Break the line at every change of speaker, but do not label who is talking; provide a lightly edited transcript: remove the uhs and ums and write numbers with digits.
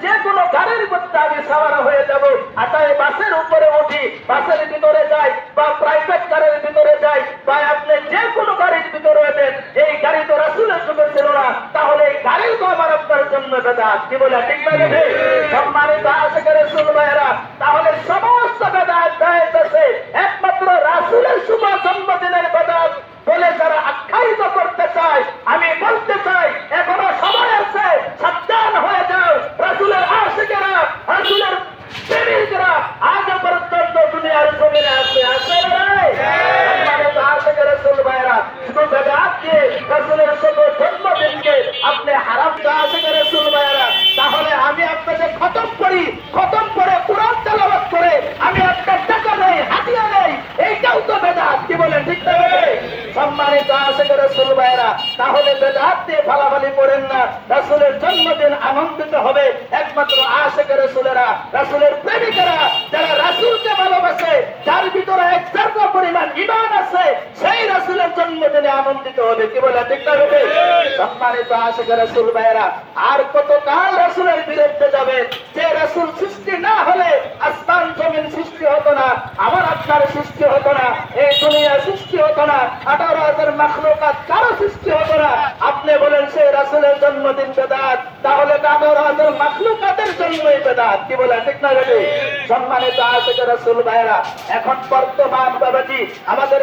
যে কোনো গাড়ির মধ্যে আমি সাওয়ার হয়ে যাব, আচ্ছা বাসের উপরে উঠি, বাসের ভিতরে যাই বা প্রাইভেট কারের ভিতরে যাই বা আপনি যে কোনো গাড়ির ভিতরে ওঠেন, এই গাড়ি তো রাসূলের যুগে ছিল না, তাহলে এই গাড়ি তো আমার আপনার জন্য বেদাত। কি বলে ঠিক না? সম্মানিত আশিকের রাসূল ভাইরা, তাহলে সমস্ত বেদাত জায়েজ আছে, একমাত্র রাসূলের শুভ জন্মদিনের বেদাত বলে যারা আখ্যায়িত করতে চায়, আমি বলতে চাই এখনো সময় আছে, সাবধান হয়ে যাও। রাসূলের আশিকেরা, রাসূলের প্রেমিকরা আজ পর্যন্ত দুনিয়ার জমিনে আছে, আছে না? সম্মানিত আশিকের রাসূল ভাইরা, শুধু বেদাত দিয়ে রাসূলের শুভ জন্মদিনকে আপনি হারাম আশিকের রাসূল ভাইরা, তাহলে আমি আপনাকে খতম করি, খতম করে কুরআন তেলাওয়াত করে আমি আপনার টাকা নেই, হাতিয়া নেই, এইটাও তো বেদাত। কি বলেন ঠিক না? সম্মানিত আশিকের রাসূল ভাইরা, তাহলে বেদাত দিয়ে ফালাফালি করেন না। রাসূলের জন্মদিন আনন্দিত হবে একমাত্র আশিকের রাসূলেরা, রাসূলের প্রেমিকেরা, যারা রাসূলকে ভালোবাসে, যার ভিতরে এক জাররা পরিমাণ ঈমান আছে, সেই রাসূলের জন্মদিনে আনন্দিত হবে। কি বলে ঠিক না? সম্মানিত আশিকের রাসূল ভাইরা, আর কত কাল রাসূলের বিরুদ্ধে যাবেন? যে রাসূল সৃষ্টি না হলে আসমান জমিন সৃষ্টি হতো না, আমার আপনার সৃষ্টি হতো না, এই দুনিয়া সৃষ্টি হতো না, 18,000 মাখলুকাত কারো সৃষ্টি হতো না। আপনি বলেন সেই রাসূলের জন্মদিন বেদাত, তাহলে 18,000 মাখলুকাতের জন্মই বেদাত। কি বলে ঠিক না? সম্মানিত আশিকের রাসূল ভাইরা, এখন বর্তমান বাবাজি আমাদের